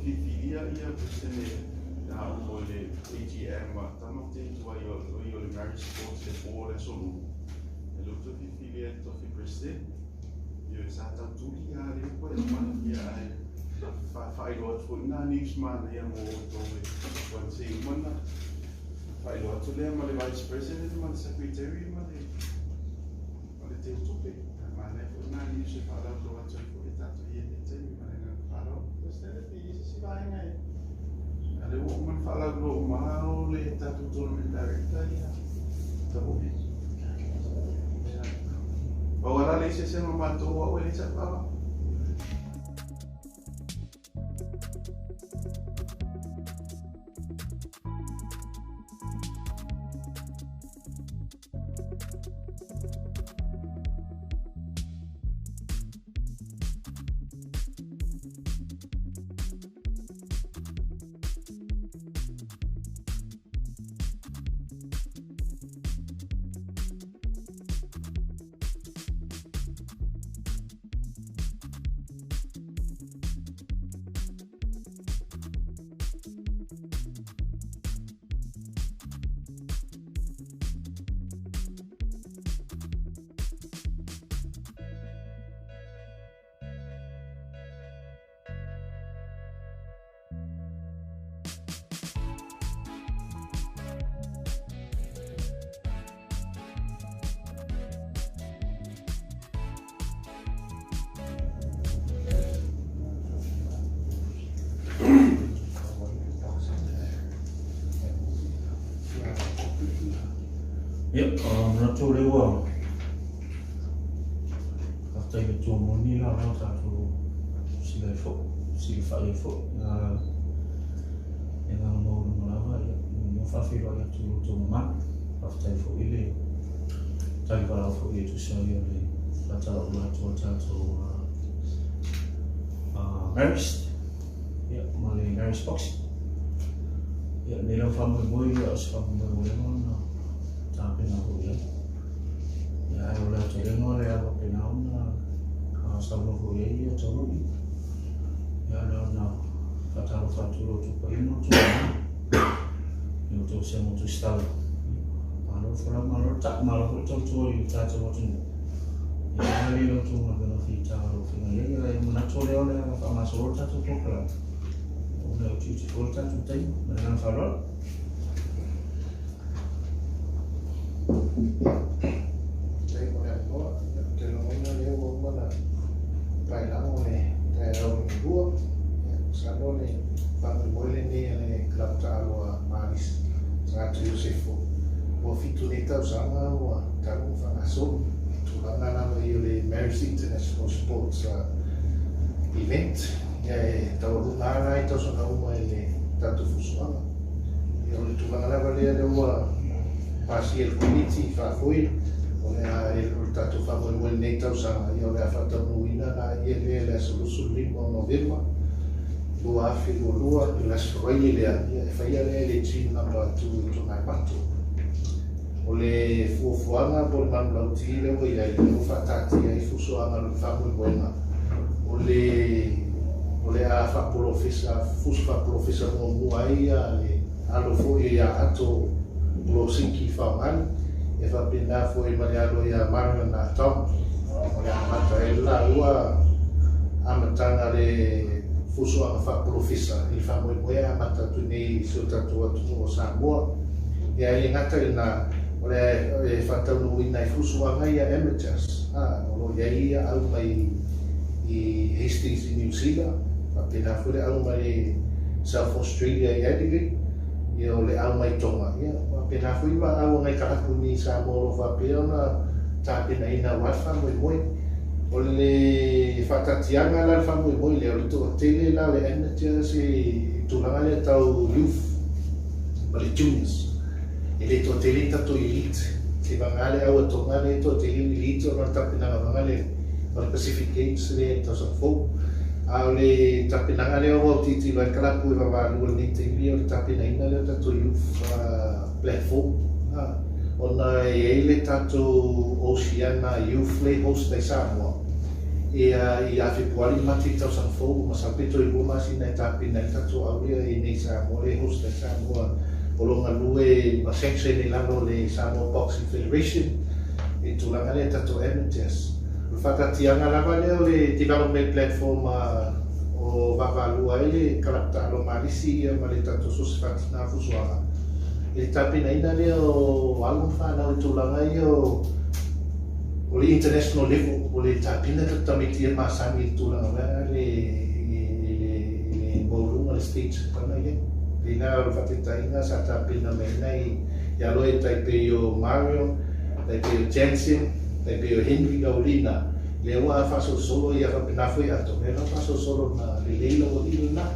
fifilia ia pesene na o le AGM tama te tua io le marriage sports le pore solo e lo to fifilia to fi preste io sa ta tuli ale poi man ia fai lo fu na nis man ia mo to quan se mana fai lo to le ma le vice president man secretary ma le te tupe ma le fu na nis fa la lo to fu tanto ia te ma le fa lo questa è si va in ale o man fala lo ma o le tatu tormentare italia tamo bene ora lei se siamo matto o le sapava Yep, not too well. After I get to money, I'll have to see the fire foot. And I'll know whatever. No fafi I get to map after I for it. Time for you to show you the that I'll like to marriage. Yeah, my marriage box. Yeah, they don't family boy, I was from the women. Tapi na huya ya wala toleno le alo penauna sababu huya ya toloni ya na fatalo faturo tu paino tu yo to semo tu stalo malo fora malo tak malo to yu ta to tu ya le lo tu na no fita lo fina le na tole ole fa masoro ta tu kokla ona tu volta tu tai na falo Đây có đẹp quá, cái nó nếu mà là phải lắng này, cái đầu mình đua, sáng đó này, và mình mới lên đây này, club trào Maris, sáng từ Yosefo, và phi tu này tao sáng mà tao cũng phải là số, tu là ngân hàng này là Maris International Sports event, tao lúc nào này tao sẽ nấu mà tao tu phụ số, rồi tu là ngân hàng này là pasi el committee fa foi ona el tato fa moi nei tau sa io le fatto nuina na ie le solusul limo november lo afi lo lua la sroie le fa ia le chin na ba tu na patu o le fuafuanga por man la utile o ia le fa tati ai fuso ana lo fa moi buena o le a fa professor fuso fa professor mo muai ale alo foi ia ato Plodzicki-Faoagali e fa pena foi Marion ia Marion na Tong o le amata e la ua amatanga le fuso a fa professor il fa moi moi amata tu nei so tatu atu o Samoa e ai ngata ina o le fa tau ina fuso a ia amateurs o lo ia au mai i Hastings in New Zealand fa pena foi au mai South Australia i Adelaide io le au mai Tonga ia pena fui wa au ngai ka ku ni sa mo fa peona ta pena ina wa fa moi o le fatatianga la fa moi le to tele la le energy si tu la le tau youth le juniors e le to tele ta to elite si va ngale au to ngale to tele elite no ta pena ngale o Pacific Games le to so fo au le ta pena ngale o ti va kala ku va lu ni te li o ta pena ina le ta to youth platform ona e le tato Oceana Youth le host nei Samoa i a Februari mati tau sang fou ma sa peto I goma sina I tapina I tato aulia I nei Samoa le host le Samoa o longa lue ma section I lalo le Samoa Boxing Federation I tulanga le tato amateurs o whakatianga lava leo le development platform o wavalua ele kalapta alo malisi ia ma le tato sosifati na fusuanga I tapina ina leo alun whanau I tulanga ia o le international level o le tapina tatamitia masami I tulanga wea le maulunga le stage tana ia le nga o whakitainga sa tapina meina I aloe taipei o Marion taipei o Jensen taipei o Henry Gaulina le ua faso solo ia whapinafo I ato mea faso solo na le leila o iluna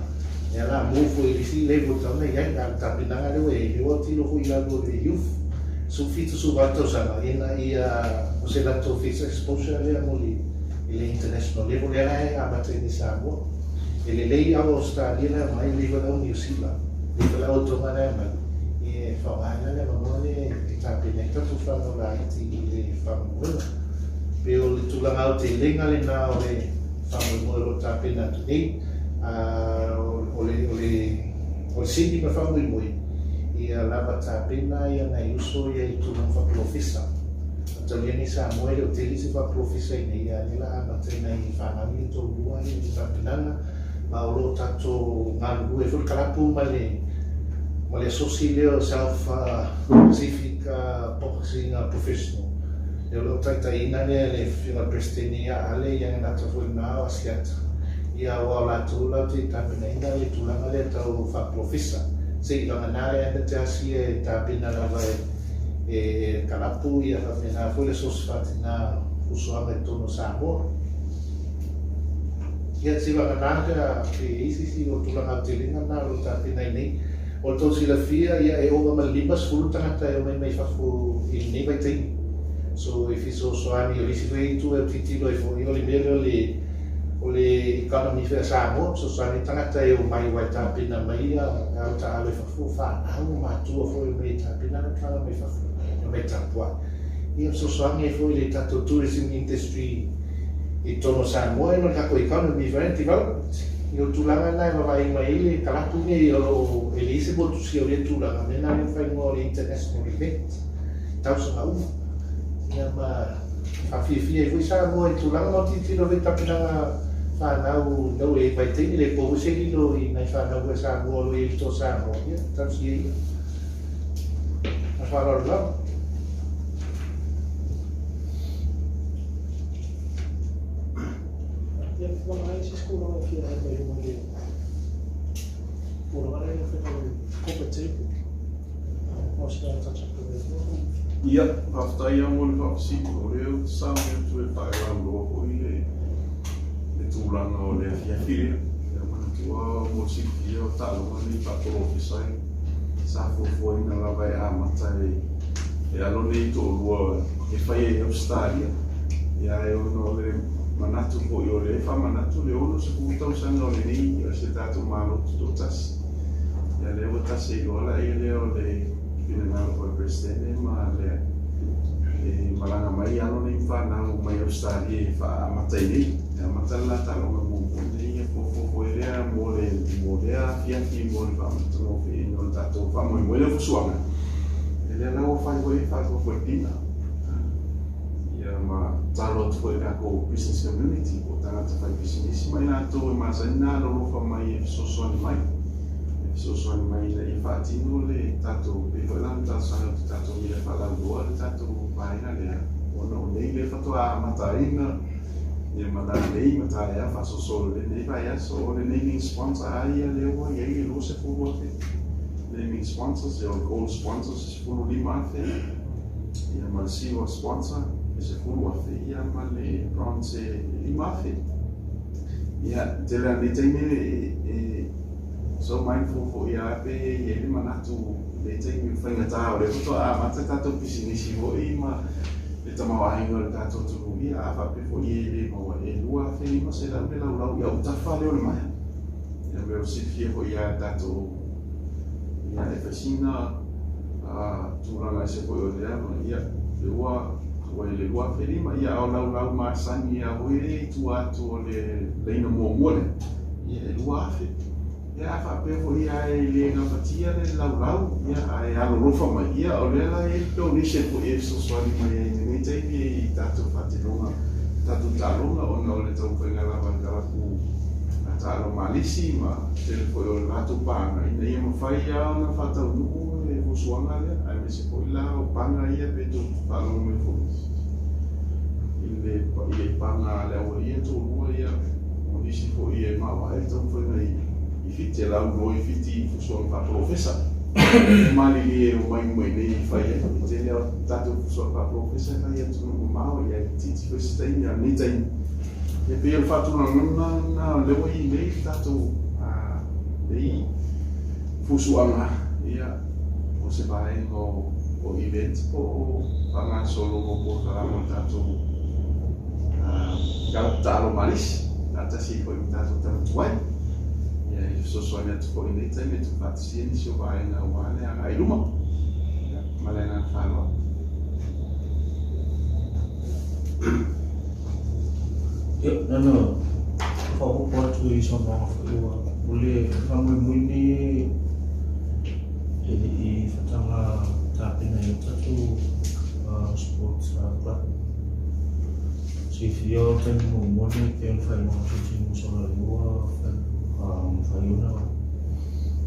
e ala mufo I risi level tana ia nga tapinanga leo e leo tilo fu I lago le youth su fitu su vato sana ina ia o se lato fix exposure lea moli I le international level lea e amata I Samoa e le lei au Australia lea mai lewa lau New Zealand lewa lau Tonga lea mai e whawaina lea mamone I tapineka tu whanau la iti I le whamuela pe o le tulanga au te lenga le na o le whamuela o tapina tu nei o le sindi ma whamuimoi ia lava tapina ia na iuso ia I tulanga whaprofisa Taliani Samoa o te lisi whaprofisa I nei ia nila amatena I whanami to lua I tapinanga ma o lo tato ngalu e fulkalapu ma le sosi leo self specific boxing professional e lo taitaina le whina presteni ia ale ia ngata fui nao asiata ia o la tula te tapina ina le tulanga le tau whaprofisa se I wanganare anda te asi e tapina lava e kalapu ia whawhena fui le sosi whatina usuanga I tono Samoa ia te wanganare pe isisi o tulanga te ringa na lo tapina nei o tau sila fia ia e oga malimas fulu tangata e o mai whafu I nei vai teini so if iso soani o isi vei tu e titilo e fo I ole mele o le economy whea Samoa so soani tangata e o mai wai tapina mai ia au ta ale whafu whanau matua fo I mai tapina na kala mai whafu o mai tapua ia so soani e fo I le tato tourism industry I tono Samoa e no kako economy whea development I o tulanga nai mawai mai le kalapu ne o Elizabeth tu si o le tulanga mena le whai mo le international event tau sa Aumua ia ma whawhiawhia I fui Samoa I tulanga mo titilo ve tapinanga whanau nau e vai teini le pohu se hilo I nai whanau e Samoa lo e to Samoa ia tau si ia a whanau lau ia whanai si skura o kia e mai o le pura e whanau competitive o si ka tachaka e Ia, whaftai a mo le whawasiko o leo Samoa tu e whae rau loko I le tūlanga o le whiawhire ia manatua mo siki o talonga ni whakorofisai sa fuafuaina lava e amata e alo nei to lua e whai e Australia ia e ono le manatu po I o le whamanatu le ono se kūtausanga o le nei o se tātou mālotu tō tasi ia leo tasi I ola ia leo le Pinangalo ko presidente ma le malanga mai ano ni whanau mai Australia I whaamatai nei ia matala talonga mo nei e fofo rea mo le fiaki mo le whamatano whi no tato whamoi mo le fusuanga e le lau whai hoi whako koe pina ia ma talo atu koe kako business community o tangata whai business mai nato e masaina lolo whamai e fisosoani mai so soani mai le whaatino le tato pewalan tasanga tato mia whalangoa le tato paina le ono nei le whatoa mataina e mana nei mataia whaso solo le nei vai so le naming sponsor aia le ua iei e lo se furu afe naming sponsors e o gold sponsors se furu lima afe ia ma le siwa sponsor e se furu afe ia ma le bronze lima afe ia te lea ni teime so mindful for ia pe ye le manatu le taimi whainga tā o le kuto a mata tātou pisinisi ho I ma le tamawa hinga le tātou tunu ia a whape fo ye le maua e lua wheni ma se lau le lau ia utafa leo le maia ia meo sifie ho ia tātou ia e whasina tūranga se po o le ama ia le ua Ua le lua pelima ia o lau masangi a hui e tu atu o le leina mua le. Ia le lua afe. Ia a whapea fo ia e le ngapatia le lau. Ia a e alo rofa mai ia o le la e peo nise fo e so swani mai e nene teipi e tatu whatilonga. Tatu talonga o na o le tau whainga lava kalaku a talo malisi ma tele fo o lato panga. Ina ia mawhai au na whatau nuku e fo suanga lea. Ai me se fo ila o panga ia peto whalonga me fo. Ia panga le o ia to lua ia o nisi fo ia mawa e tau whainga I fiti e lau no I fiti fusuang pa profesa. Mali li e o mai nei whai e. I tene o tatu fusuang pa profesa kai atu no mao ia I titi westain ia nitain. E pe el fatu na lewa I nei tatu nei fusuanga ia o se bae o event po panga solo po kalamo tatu galaptalo malis. Tata si ko tatu tuai. So soalnya tu kau ini time itu patien si obai na obai yang ai rumah, malah kalau. Ya, nana, kau buat tu sama aku, boleh kamu muni, jadi fatanga tapi na itu tu sports club. Si dia kan muni yang final tu soal luar. Faustino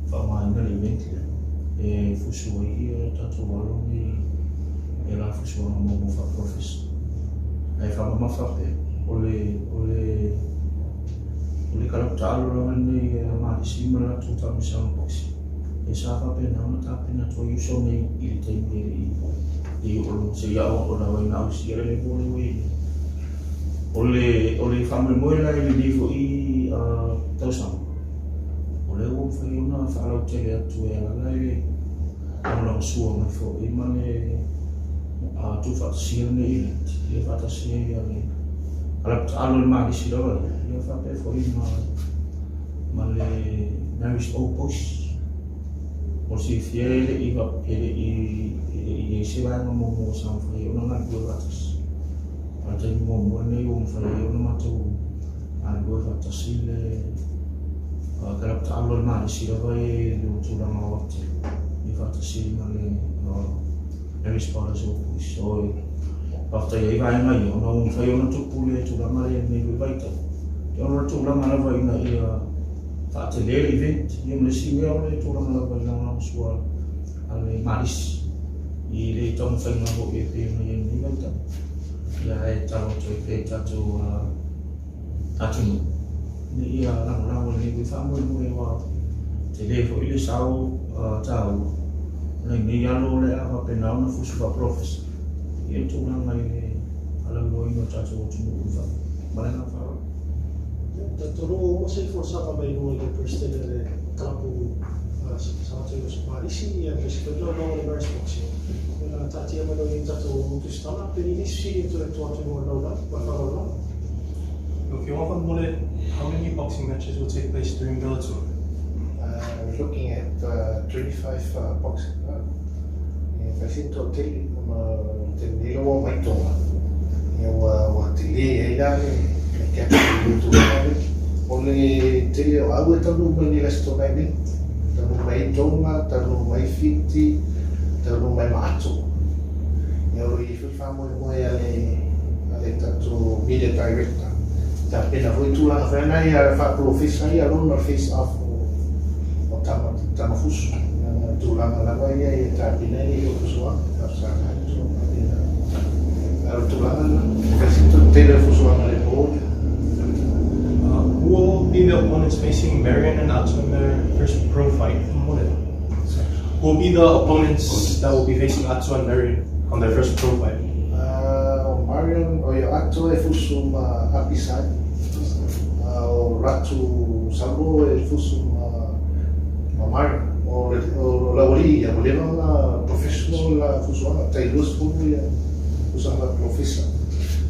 Faoagali event e fusua ia tatu walongi e la fusua mo fa profes ai fa ma fa pe ole kalaptalo ni ma simula tu ta misang box e sa fa pe na ta pe na to yuso ni il tempi I olo se ya o na wa na usi le bolo ole fa mo la I vivo I tausan le o fai una whaarau tele atu e ala e aula sua mai fo I mane tu whatasia ne I whatasia I ale alapta alo le mahi si rawa I whape fo I ma le Mary's Opus o si fiele I wapere I se vanga mo sa whai ona ngai bua watas a te mo nei o mwhai ona matu a bua watasi le kalapta alo le mahi si rawa e le utulanga o ate I whatasi ma le Mary's Opus o Paftai ai vai mai ona un fai ona tupu le tulanga le nei vaita. Te ona tulanga la vai na ia faatele event ia me si me ona tulanga la vai na sua ale maris. I le tong fai na ho e pe nei vaita. Ia e talo te pe tatu tatu. Ni ia la le vi fa mo wa te le fo ile sau tau. Nei alo le ava pe na ona fusu fa professor. Ia tulanga I ala loi no tatu o tunu uva. Malena whara. Te toro o se for saka mai no I presidente le kapu sa teo se parisi ia presidente no le Mary's box. Na tati ama no I tatu o tu stana pe ni si to le toatu no la whara. If you want more, how many boxing matches will take place during Bellator? We're looking at 25 boxing. I think totally te nilo mai Tonga. Wa te le ia le ke tu mai. Ole te au e tanu mai ni resto mai ni. Tanu mai Tonga, tanu mai Fiti, tanu mai Mato. Ia I fa mo ale tatu media director. Ta pena voi tu la fena ia fa professor ia non face off o tama fusu. Tu la ia e ta pena ia o sua. Who will be the opponents facing Marion and Atsu in their first pro fight? Who will be the opponents that will be facing Atsu and Marion on their first pro fight? Marion o Atsu e fusum Apia. O Ratu Samoa e fusum Marion. O Lauri ia voleva professional fusum Taylor's full usava professor.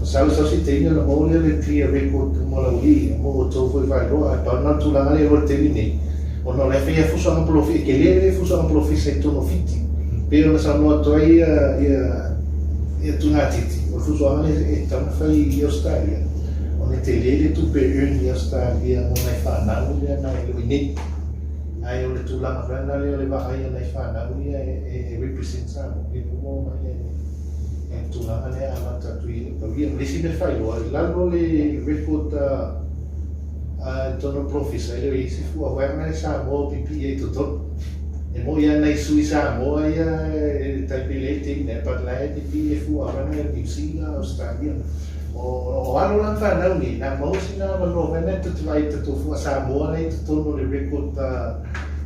Sabe só se tem na mão ele cria record como lá ali, o outro foi vai lá, para não tu lá ele vai terminar. O não é feia função professor, que ele é função professor então no fit. Pero essa nota aí ia tunga titi. O fusuanga e tama fai i Australia. O ne te lele tu pe earn i Australia o nai whanau ia nai loini. Ai o le tūlanga rana leo le wahai nai whanau ia e represent Samoa. E mo mai e tūlanga lea amata tui e pawia. Lesi me whai loa. Lalo le record tono professor ele e se fu a mai Samoa pipi e toto. E mo ia nei sui Samoa ia e taipelete ne parlare pipi e fu a mai New Zealand, Australia. O ano lang whanau ni, na mau sina mano vene tu vai tu fu a Samoa nei tu tono le record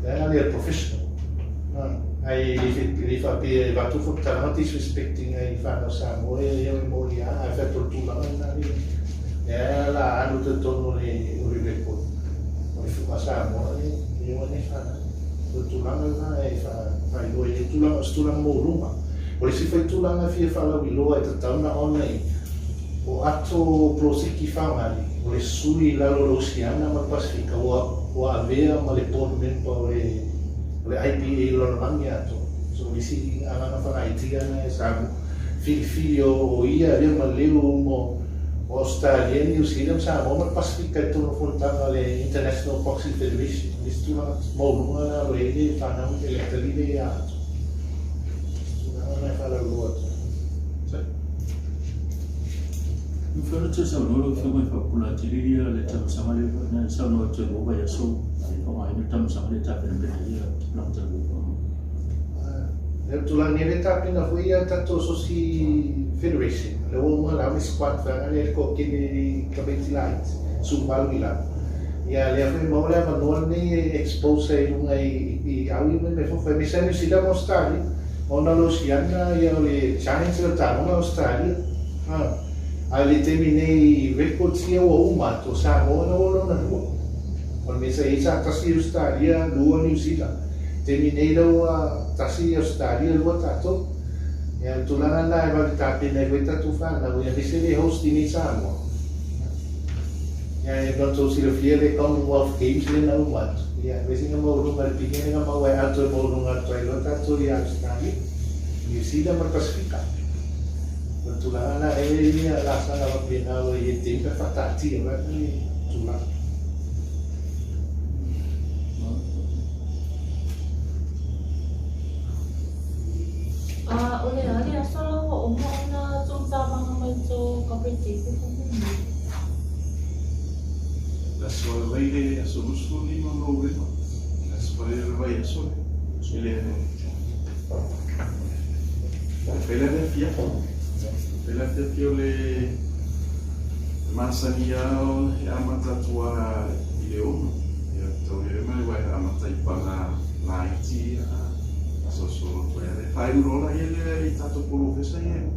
le professional. Ai li fa pe va tu fu talent disrespecting ai whanau Samoa e mo ia a fa tu la na ni. E la anu tu tono le record. O fu a Samoa e io ne fa. Tulanga na e fa ilo e tulanga mo ruma. O le si fai tulanga fia fala wiloa e tatauna online. O ato Plodzicki-Faoagali, o le suri lalo Louisiana ma Pasifika, o avea ma le port member o le IPA lona mangi ato. So le si alana whana itia na e sabu fili o ia rea ma leo mo o Australia, New Zealand, Samoa ma Pasifika e tono fontanga le International Boxing Federation. Le tulanga maurunga o ele whanau e le talile e ato. Tulanga na whala loa ato. Fora te sa no fe mai fa pula tiriria le tama sama le na sa no te go ba so o mai no tama sama le ta pe pe ia na te go. Le tulanga le ta pe na foi a tato so si federation. Le o mo la mi squad fa le ko ke ni kabeti light su balvila. Ia le foi mo le ma no ni expose un ai au me fa mi sa ni si da mostrare. Ona lo si anda ia le challenge le ta no Australia. Ai le terminei records ia o Aumua, to Samoa na olo na rua. O me sa isa tasi Australia, lua New Zealand. Terminei lau tasi Australia, lua tato. Ia tulanga na e wale tape na e tatu whana, ia me se le host ni Samoa. Ia e noto si le fia le Commonwealth Games le na umatu. Ia me singa maurunga le pingene nga maua e ato e maurunga ato e lua tato ia Australia. New Zealand ma Pasifika. Tulanga na e ni la sana va pena o e tempo fatati ora ni tulanga. Oleh hari asal Aumua na tsumsa bang manso kapete ko La sola vai le soluzioni di non lo vedo. La sola vai a sole. Philadelphia le masania o amata tua ideo ya to le mai vai amata ipana naiti so le fai rola ele i tato professor e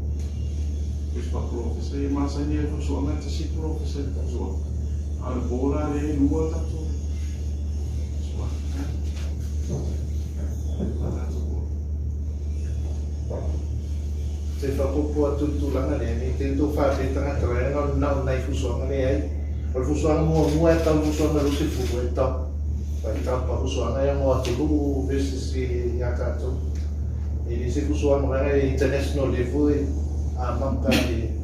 questo professor e masania so solamente si professor so al bola le lua tato Se fa popo a tulanga le ni tento fa te tanga tra no nai fusuanga le ai. O fusuanga mo e tau fusuanga lo se fu e tau. Fa tau pa fusuanga ia mo atulu versus ia tato. E ni se fusuanga ma e international level e a mampa e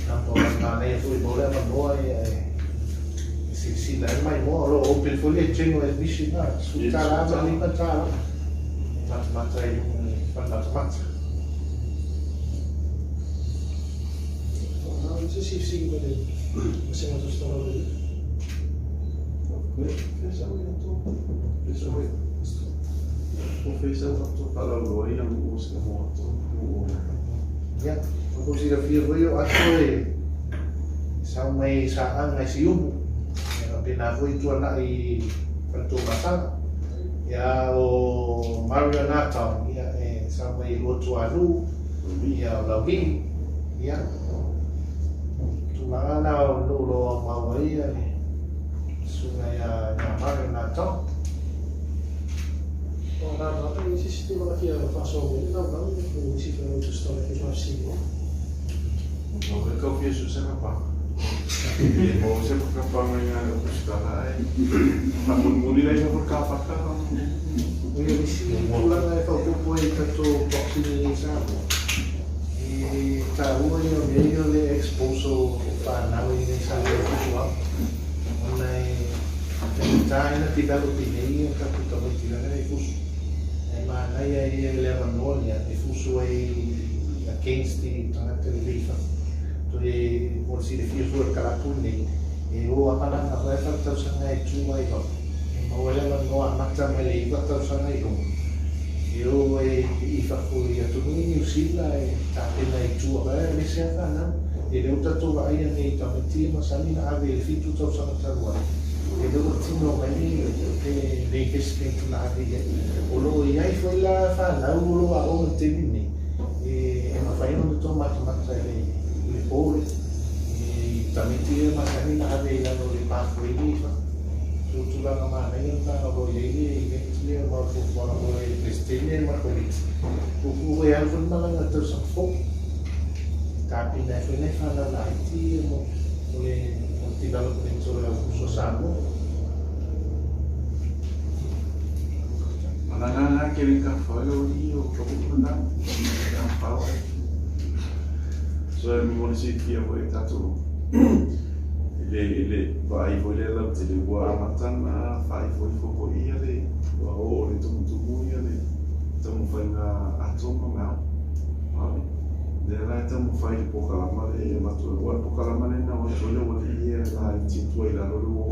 tanto na nei fu mo le ma no e si la mai mo lo open for le chengo e bishi na su tala ma ni tala. Mata e mata. Se si sigo dele. Você mais gostou dele? Professor to para loi a música moto. Ya, aku sih review yo aku sampai saat ngasih umum. Ya, pinafu itu anak i pentu masa. Ya o Marion ya sampai lotualu ya lagi ya. Tulanga na lolo mawai sungai ya Marion Tong. Ora nota in sistema la fia fa solo no si fa molto storia che fa sì. No, perché ho chiesto se papà. Mo se papà mi ha detto ma morire io per capa. Io mi si tulanga fa poco e tanto boxing in Samoa. Tahu ni dia le expose whanau i nei sa le kusua. Onai tai na tika lupi nei ka puta mai tira nei kusu. E manai ai le manoa ni e fusu ai against the tangata lifa. To e mo si le fia fua kalapu nei. E o apana na vai fa tau sanga e tuma i ho. E mo le manoa mata mai le iwa tau sanga i ho. Eu e fakuri atu ni New Zealand e tapena i tua vai le se ana e le uta to vai nei tamati ma sani na ave le fitu to sa tarua e do tino mai e le che spento na ave o lo i ai foi la fa na o lo a o te ni e ma fai no to ma le pole e tamati ma sani na ave la no le pa foi ni fa tu la ma nei na no lo i le ma fu bona mo le stelle ma quelli o e algo na la to sa fo tapi na foi nei fa la IT mo le development sobre o Samoa Mananga kiri ka falo ni o ko na ya pau so mi mo si ki o e tatu le vai foi le te le wa matan na fai foi ko ia le wa o le tu ia le tamu fai na atoma ma ale de la tamu fai po kala ma le ma tu wa po kala ma na wa so le wa ia la ti tu ila lo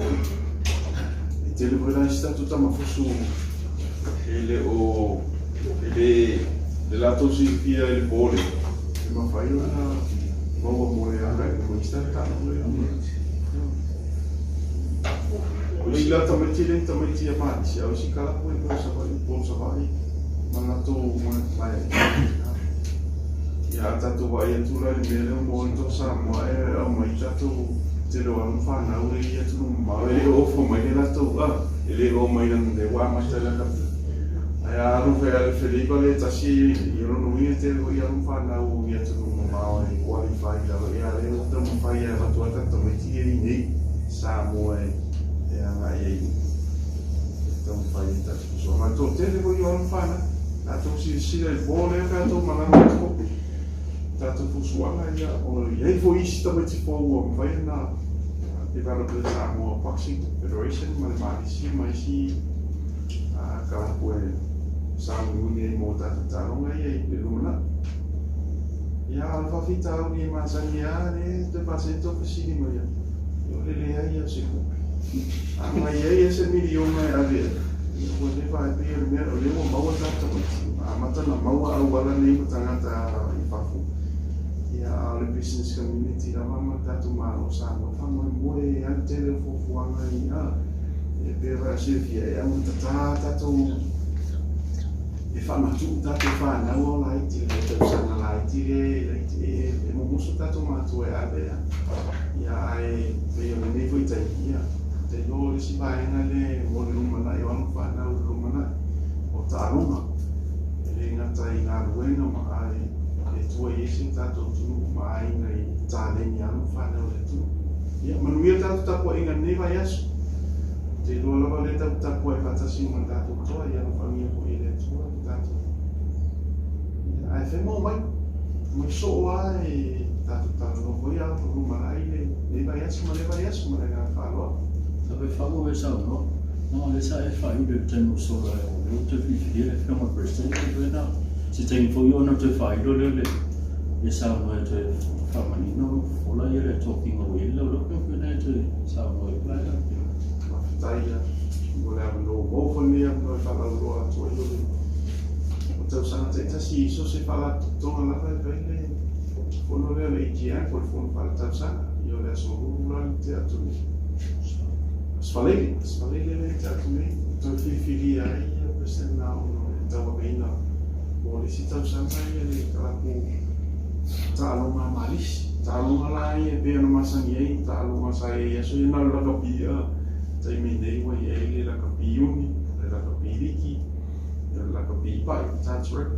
e te le vai sta tutta ma fusu ele o ele de la to si fia il pole e ma fai na mo mo le ana ko sta ka no le Ila tamati ama si au si kala po po sa vai mana to mo mai ya ta to vai tu la le mo to sa mo e au mai ta to te lo an fa na uri ya tu ma e o fo mai la to ele o mai na de wa ma ta la ya no fe al Felipe le ta si io non mi te lo ya no fa na u ya tu ma e qualify la ya le to mo fa ya ma to ta tamati ni Samoa e anga e então fai tá só mas tô tendo vou ir lá fana tá tô se ele vou né pra tô mandando um pouco tá tô fusuanga já ou e aí foi isso também tipo o vai na development Samoa Boxing Federation mas se aquela coisa Samoa ne mo tá não aí de lumana e a alfa fita o ni masania ne de pasento piscina mas eu le aí assim ma ia se miliona e ave o le vai pe me o le mo mau tata a mata na mau a wala nei tangata I pafu ia le business community la mama tatu ma o sa no fa mo e al telefo fuanga ia e pe va se fia e am tatu e fa ma tu tatu fa na o la iti le te sana la iti e mo muso tatu ma tu e ave ia ai pe o nei foi tai ia te lo si vai na le mo le lumana I wan fa na lumana o tarunga ele na tai na ruena ma ai e tu e sin tato tu ma ai na I tale ni anu fa na le tu ia manu ia tato tapo inga ne vai aso te lo la le tapo e fatasi ma tato to ia no famia ko ile tu tato ia ai fe mo mai so ai tato tato no foi a lumana ile ne vai aso ma le ga fa lo Sabe falo essa no essa é fai de tempo sobre o te fia é uma questão de não se tem foi ou não te fai do le essa não é te feminino fola ele talking away lo que não é te sabe não é claro tai voleva no o família não fala lo a tu então santo tá se isso se fala toda lá vai bem quando le que é por fundo fala tá sana io adesso non te a tu Sfalele le tato me to fili ai questa now tava bem na o le sita usanga le kala ku talo ma malis talo la e be no masani e talo ma sai e so na la kapia tai me nei wa e la kapiuni la kapiriki la kapipa that's right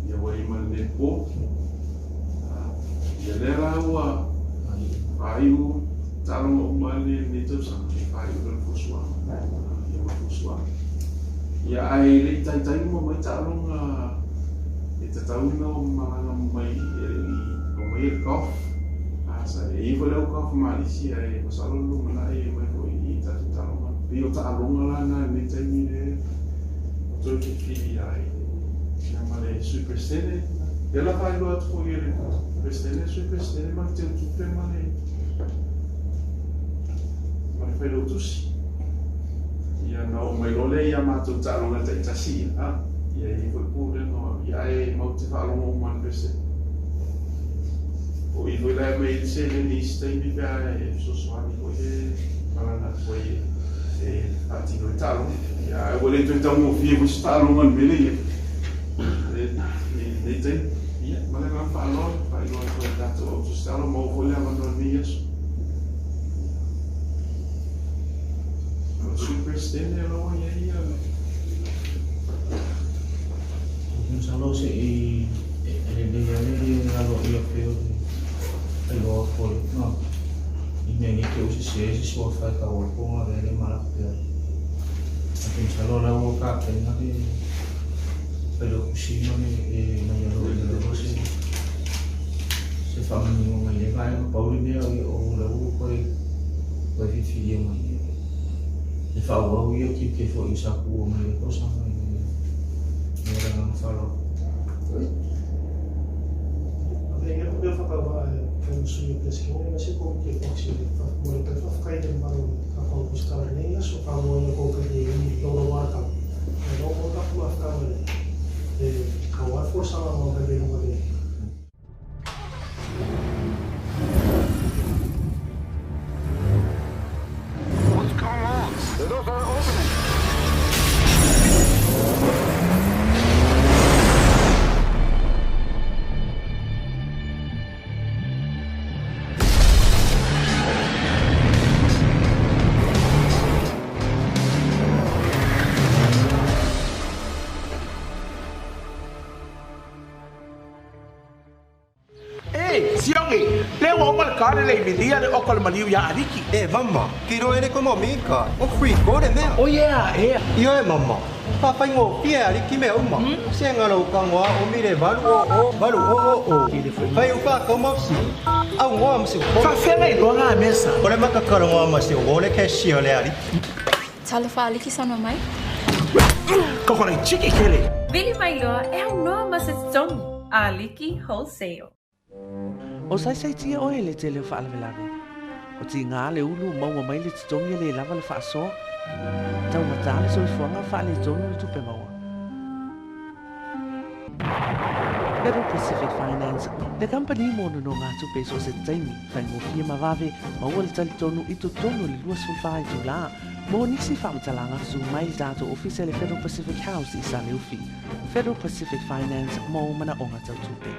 ya wa iman le po ya le la wa ai talo male ni to sa fai do fuswa ya ai le tai mo mai talo e tatauna o malanga mai o mai e kof asa e iwa leo kof malisi e masalo lumana e mai ko i tatalonga pio ta'alonga lana ni taimi le toi ki fili ai na male superstene ela vai lo atu foi ele superstene ma te tupe male fai lo tusi ia no mai lole ia matu ta'alonga te tasi ia i foi pure no ia e mau te whaalonga o man pese o i foi lai mai se le lista i bibia e soswani ko e malana ko e atino i ta'alonga ia e wale tu tau mo fie ko ta'alonga mele ia e te ia malana whaalonga ko e tato o tu stalo mau ko le amano ni yesu superstene lo ia Salo se elealo ia feo lo foi no e nem que o se sua falta o com a ele malapia aqui salo lá o cá tem na de pelo cozinho e não ia se fala nenhum mais legal no Paulo meu o lá o foi filho mais e fala o ia que foi isso a rua mais coisa não falou. Eu falava que eu sou pesquisador, mas eu como que posso morrer para ficar em barulho, a qual buscar nem isso, para não ir com aquele não marca, não volta para ficar a hora força lá não vai ver uma vez. What's going on? The doors are opening. Kare le milia le okal maliu ya ariki. Mama, kiro ere komo mika. O free kore mea. Oh yeah. Io mama. Papa ngo pia ariki me uma. Senga lo kangwa o mire balu o. Pai upa komo si. Au ngo msi. Fa fela i longa mesa. Ore makakaro ngo msi o le keshi ole ariki. Talofa aliki sono mai. Kokore chiki kele. Vili mai loa e un nome se Tong aliki wholesale. O sai tia o ele te le whaalawelare. O ti ngā le ulu maua mai le titongi le lava le whaasoa. Tau matale so i fuanga whaale tonu le tupe maua. Pero Pacific Finance, le company mono no ngā tupe so se taimi, whai mo fia mawave, maua le tali tonu i to tonu le luas fulwhai tu la. Mo nisi whamatalanga su mai le tato ofisa le Federal Pacific House i Sane Ufi. Federal Pacific Finance, mo mana o ngā tau tupe.